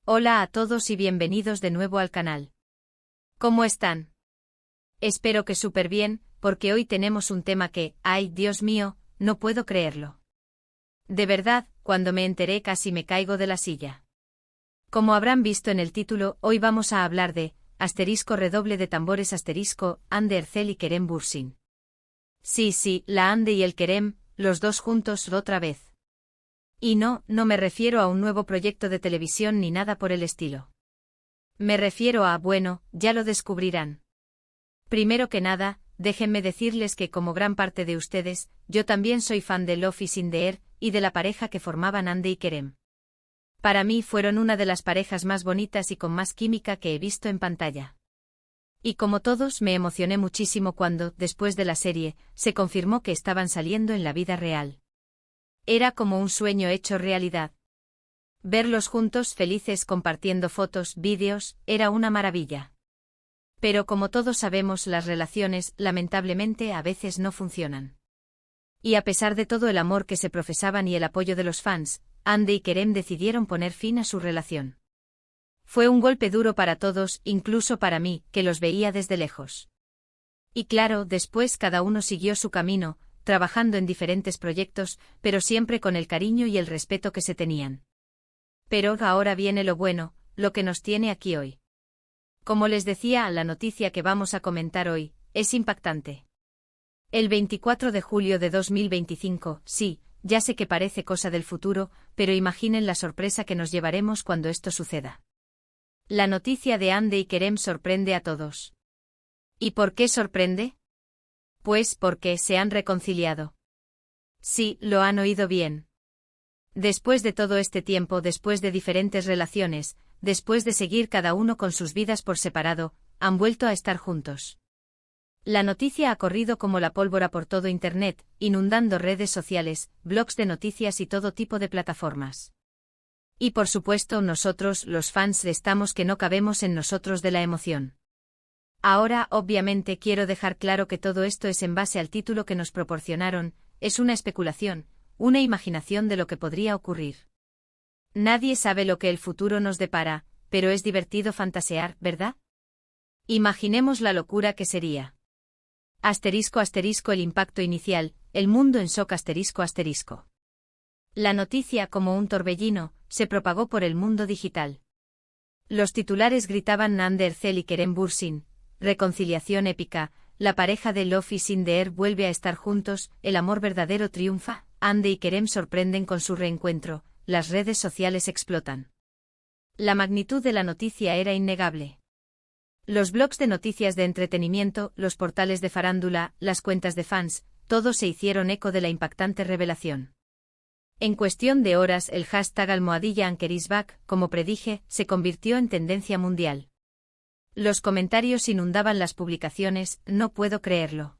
Hola a todos y bienvenidos de nuevo al canal. ¿Cómo están? Espero que súper bien, porque hoy tenemos un tema que, ¡ay, Dios mío!, no puedo creerlo. De verdad, cuando me enteré casi me caigo de la silla. Como habrán visto en el título, hoy vamos a hablar de, redoble de tambores Hande Erçel y Kerem Bürsin. Sí, la Hande y el Kerem, los dos juntos otra vez. Y no me refiero a un nuevo proyecto de televisión ni nada por el estilo. Me refiero a, bueno, ya lo descubrirán. Primero que nada, déjenme decirles que como gran parte de ustedes, yo también soy fan de Love is in the Air, y de la pareja que formaban Hande y Kerem. Para mí fueron una de las parejas más bonitas y con más química que he visto en pantalla. Y como todos me emocioné muchísimo cuando, después de la serie, se confirmó que estaban saliendo en la vida real. Era como un sueño hecho realidad. Verlos juntos felices compartiendo fotos, vídeos, era una maravilla. Pero como todos sabemos, las relaciones, lamentablemente, a veces no funcionan. Y a pesar de todo el amor que se profesaban y el apoyo de los fans, Hande y Kerem decidieron poner fin a su relación. Fue un golpe duro para todos, incluso para mí, que los veía desde lejos. Y claro, después cada uno siguió su camino, trabajando en diferentes proyectos, pero siempre con el cariño y el respeto que se tenían. Pero ahora viene lo bueno, lo que nos tiene aquí hoy. Como les decía, la noticia que vamos a comentar hoy, es impactante. El 24 de julio de 2025, sí, ya sé que parece cosa del futuro, pero imaginen la sorpresa que nos llevaremos cuando esto suceda. La noticia de Hande y Kerem sorprende a todos. ¿Y por qué sorprende? Pues porque se han reconciliado. Sí, lo han oído bien. Después de todo este tiempo, después de diferentes relaciones, después de seguir cada uno con sus vidas por separado, han vuelto a estar juntos. La noticia ha corrido como la pólvora por todo Internet, inundando redes sociales, blogs de noticias y todo tipo de plataformas. Y por supuesto nosotros, los fans, estamos que no cabemos en nosotros de la emoción. Ahora, obviamente, quiero dejar claro que todo esto es en base al título que nos proporcionaron, es una especulación, una imaginación de lo que podría ocurrir. Nadie sabe lo que el futuro nos depara, pero es divertido fantasear, ¿verdad? Imaginemos la locura que sería. El impacto inicial, el mundo en shock ***. La noticia, como un torbellino, se propagó por el mundo digital. Los titulares gritaban Hande Erçel y Kerem Bürsin. Reconciliación épica, la pareja de Love is in the Air vuelve a estar juntos, el amor verdadero triunfa, Hande y Kerem sorprenden con su reencuentro, las redes sociales explotan. La magnitud de la noticia era innegable. Los blogs de noticias de entretenimiento, los portales de farándula, las cuentas de fans, todos se hicieron eco de la impactante revelación. En cuestión de horas el hashtag #AnkerIsBack, como predije, se convirtió en tendencia mundial. Los comentarios inundaban las publicaciones, no puedo creerlo.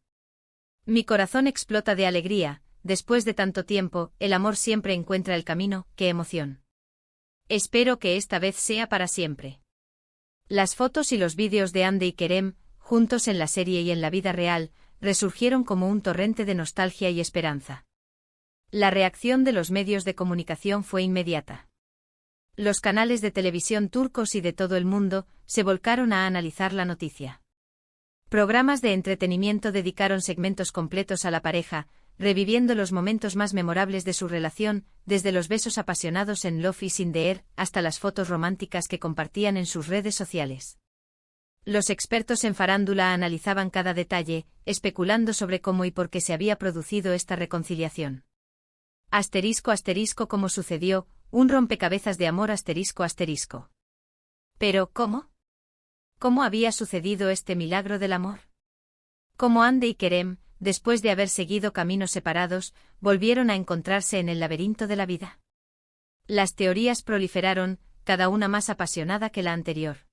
Mi corazón explota de alegría, después de tanto tiempo, el amor siempre encuentra el camino, qué emoción. Espero que esta vez sea para siempre. Las fotos y los vídeos de Hande y Kerem, juntos en la serie y en la vida real, resurgieron como un torrente de nostalgia y esperanza. La reacción de los medios de comunicación fue inmediata. Los canales de televisión turcos y de todo el mundo se volcaron a analizar la noticia. Programas de entretenimiento dedicaron segmentos completos a la pareja, reviviendo los momentos más memorables de su relación, desde los besos apasionados en Love is in the Air hasta las fotos románticas que compartían en sus redes sociales. Los expertos en farándula analizaban cada detalle, especulando sobre cómo y por qué se había producido esta reconciliación. ¿Cómo sucedió? Un rompecabezas de amor ***. Pero, ¿cómo? ¿Cómo había sucedido este milagro del amor? ¿Cómo Hande y Kerem, después de haber seguido caminos separados, volvieron a encontrarse en el laberinto de la vida? Las teorías proliferaron, cada una más apasionada que la anterior.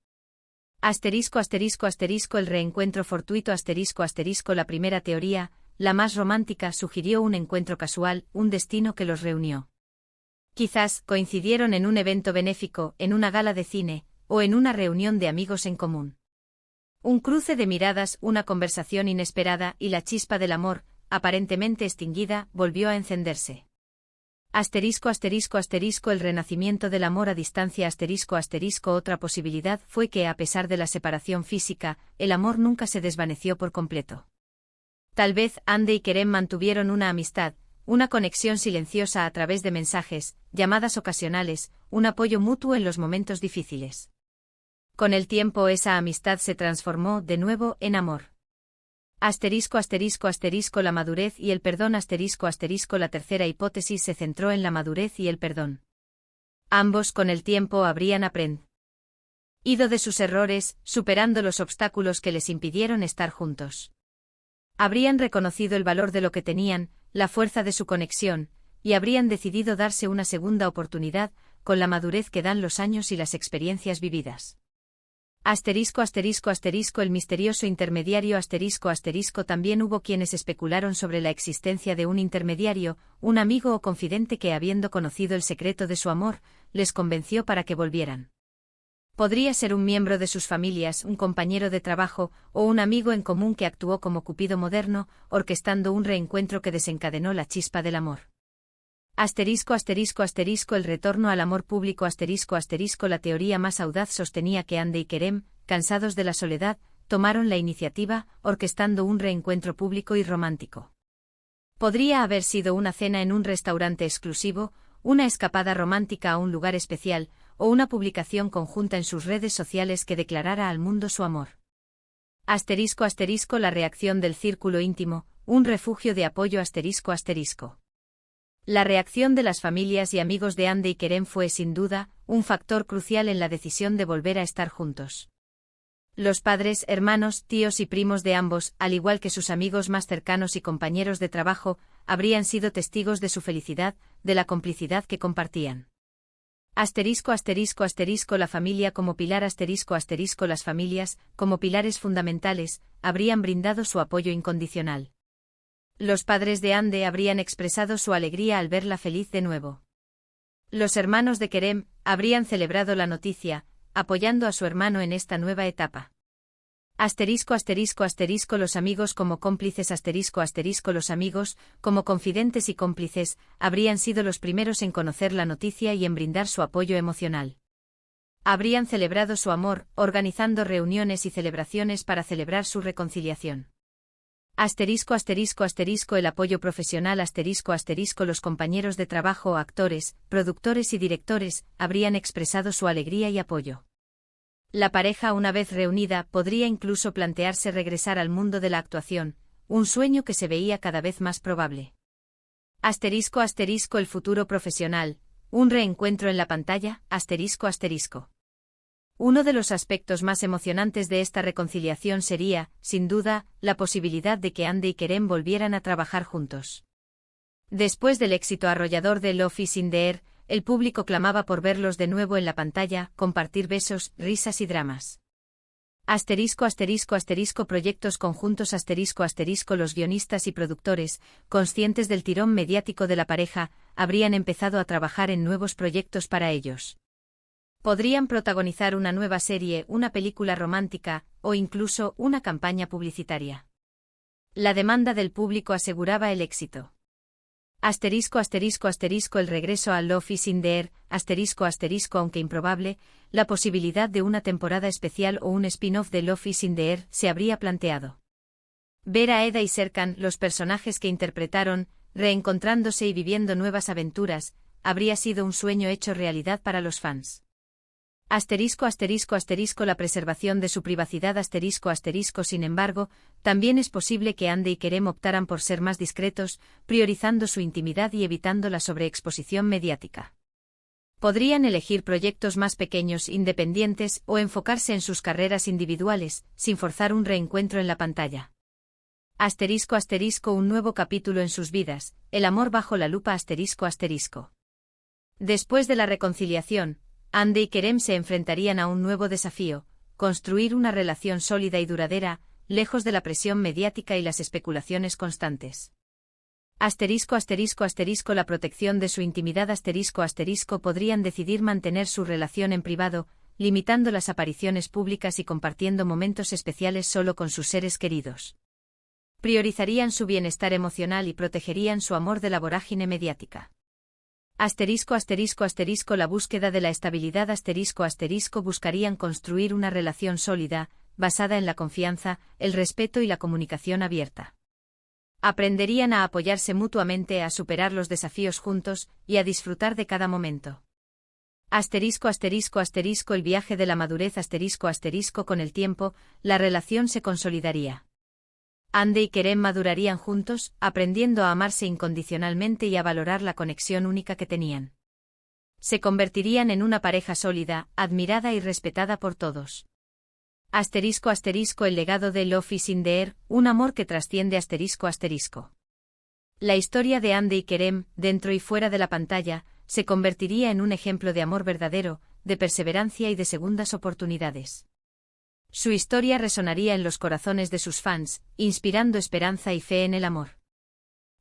El reencuentro fortuito La primera teoría, la más romántica, sugirió un encuentro casual, un destino que los reunió. Quizás coincidieron en un evento benéfico, en una gala de cine, o en una reunión de amigos en común. Un cruce de miradas, una conversación inesperada y la chispa del amor, aparentemente extinguida, volvió a encenderse. El renacimiento del amor a distancia Otra posibilidad fue que a pesar de la separación física, el amor nunca se desvaneció por completo. Tal vez Andy y Kerem mantuvieron una amistad, una conexión silenciosa a través de mensajes, llamadas ocasionales, un apoyo mutuo en los momentos difíciles. Con el tiempo esa amistad se transformó de nuevo en amor. La madurez y el perdón La tercera hipótesis se centró en la madurez y el perdón. Ambos con el tiempo habrían aprendido de sus errores, superando los obstáculos que les impidieron estar juntos. Habrían reconocido el valor de lo que tenían, la fuerza de su conexión, y habrían decidido darse una segunda oportunidad, con la madurez que dan los años y las experiencias vividas. El misterioso intermediario También hubo quienes especularon sobre la existencia de un intermediario, un amigo o confidente que habiendo conocido el secreto de su amor, les convenció para que volvieran. Podría ser un miembro de sus familias, un compañero de trabajo, o un amigo en común que actuó como Cupido moderno, orquestando un reencuentro que desencadenó la chispa del amor. El retorno al amor público La teoría más audaz sostenía que Andy y Kerem, cansados de la soledad, tomaron la iniciativa, orquestando un reencuentro público y romántico. Podría haber sido una cena en un restaurante exclusivo, una escapada romántica a un lugar especial, o una publicación conjunta en sus redes sociales que declarara al mundo su amor. La reacción del círculo íntimo, un refugio de apoyo La reacción de las familias y amigos de Andy y Kerem fue sin duda, un factor crucial en la decisión de volver a estar juntos. Los padres, hermanos, tíos y primos de ambos, al igual que sus amigos más cercanos y compañeros de trabajo, habrían sido testigos de su felicidad, de la complicidad que compartían. La familia como pilar Las familias, como pilares fundamentales, habrían brindado su apoyo incondicional. Los padres de Andy habrían expresado su alegría al verla feliz de nuevo. Los hermanos de Kerem habrían celebrado la noticia, apoyando a su hermano en esta nueva etapa. Los amigos como cómplices Los amigos, como confidentes y cómplices, habrían sido los primeros en conocer la noticia y en brindar su apoyo emocional. Habrían celebrado su amor, organizando reuniones y celebraciones para celebrar su reconciliación. El apoyo profesional Los compañeros de trabajo, actores, productores y directores, habrían expresado su alegría y apoyo. La pareja, una vez reunida, podría incluso plantearse regresar al mundo de la actuación, un sueño que se veía cada vez más probable. El futuro profesional, un reencuentro en la pantalla, Uno de los aspectos más emocionantes de esta reconciliación sería, sin duda, la posibilidad de que Andy y Kerem volvieran a trabajar juntos. Después del éxito arrollador de Love is in the Air, el público clamaba por verlos de nuevo en la pantalla, compartir besos, risas y dramas. Proyectos conjuntos Los guionistas y productores, conscientes del tirón mediático de la pareja, habrían empezado a trabajar en nuevos proyectos para ellos. Podrían protagonizar una nueva serie, una película romántica, o incluso una campaña publicitaria. La demanda del público aseguraba el éxito. El regreso a Love is in the Air, aunque improbable, la posibilidad de una temporada especial o un spin-off de Love is in the Air se habría planteado. Ver a Eda y Serkan, los personajes que interpretaron, reencontrándose y viviendo nuevas aventuras, habría sido un sueño hecho realidad para los fans. La preservación de su privacidad Sin embargo, también es posible que Andy y Kerem optaran por ser más discretos, priorizando su intimidad y evitando la sobreexposición mediática. Podrían elegir proyectos más pequeños, independientes, o enfocarse en sus carreras individuales, sin forzar un reencuentro en la pantalla. Un nuevo capítulo en sus vidas, el amor bajo la lupa Después de la reconciliación, Andy y Kerem se enfrentarían a un nuevo desafío, construir una relación sólida y duradera, lejos de la presión mediática y las especulaciones constantes. La protección de su intimidad podrían decidir mantener su relación en privado, limitando las apariciones públicas y compartiendo momentos especiales solo con sus seres queridos. Priorizarían su bienestar emocional y protegerían su amor de la vorágine mediática. Asterisco asterisco asterisco la búsqueda de la estabilidad asterisco asterisco buscarían construir una relación sólida, basada en la confianza, el respeto y la comunicación abierta. Aprenderían a apoyarse mutuamente, a superar los desafíos juntos y a disfrutar de cada momento. Asterisco asterisco asterisco el viaje de la madurez asterisco asterisco con el tiempo, la relación se consolidaría. Andy y Kerem madurarían juntos, aprendiendo a amarse incondicionalmente y a valorar la conexión única que tenían. Se convertirían en una pareja sólida, admirada y respetada por todos. Asterisco asterisco el legado de Love is in the air, un amor que trasciende asterisco asterisco. La historia de Andy y Kerem, dentro y fuera de la pantalla, se convertiría en un ejemplo de amor verdadero, de perseverancia y de segundas oportunidades. Su historia resonaría en los corazones de sus fans, inspirando esperanza y fe en el amor.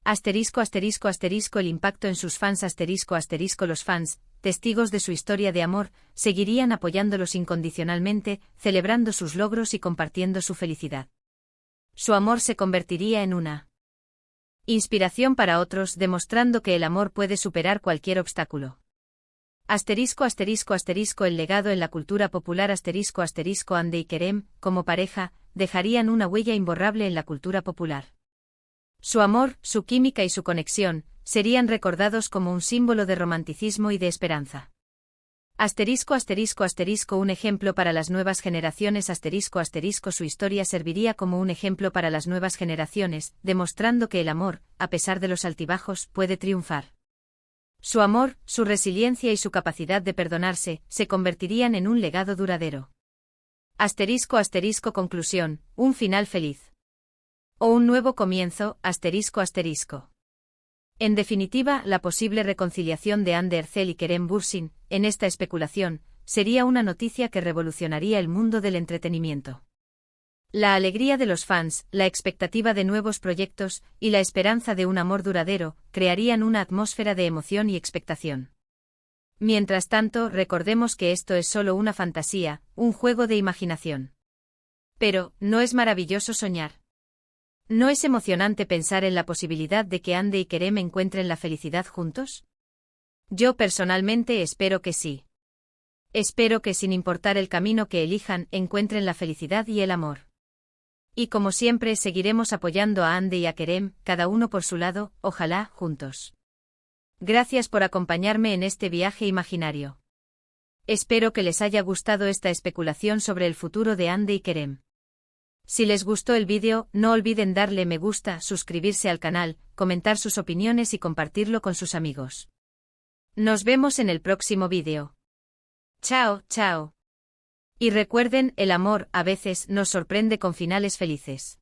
Asterisco asterisco asterisco el impacto en sus fans asterisco asterisco los fans, testigos de su historia de amor, seguirían apoyándolos incondicionalmente, celebrando sus logros y compartiendo su felicidad. Su amor se convertiría en una inspiración para otros, demostrando que el amor puede superar cualquier obstáculo. Asterisco asterisco asterisco el legado en la cultura popular asterisco asterisco Andy y Kerem, como pareja, dejarían una huella imborrable en la cultura popular. Su amor, su química y su conexión, serían recordados como un símbolo de romanticismo y de esperanza. Asterisco asterisco asterisco un ejemplo para las nuevas generaciones asterisco asterisco su historia serviría como un ejemplo para las nuevas generaciones, demostrando que el amor, a pesar de los altibajos, puede triunfar. Su amor, su resiliencia y su capacidad de perdonarse, se convertirían en un legado duradero. Asterisco asterisco conclusión, un final feliz. O un nuevo comienzo, asterisco asterisco. En definitiva, la posible reconciliación de Ander Ercel y Kerem Bürsin, en esta especulación, sería una noticia que revolucionaría el mundo del entretenimiento. La alegría de los fans, la expectativa de nuevos proyectos y la esperanza de un amor duradero crearían una atmósfera de emoción y expectación. Mientras tanto, recordemos que esto es solo una fantasía, un juego de imaginación. Pero, ¿no es maravilloso soñar? ¿No es emocionante pensar en la posibilidad de que Andy y Kerem encuentren la felicidad juntos? Yo personalmente espero que sí. Espero que sin importar el camino que elijan, encuentren la felicidad y el amor. Y como siempre seguiremos apoyando a Andy y a Kerem, cada uno por su lado, ojalá juntos. Gracias por acompañarme en este viaje imaginario. Espero que les haya gustado esta especulación sobre el futuro de Andy y Kerem. Si les gustó el vídeo, no olviden darle me gusta, suscribirse al canal, comentar sus opiniones y compartirlo con sus amigos. Nos vemos en el próximo vídeo. Chao, chao. Y recuerden, el amor, a veces, nos sorprende con finales felices.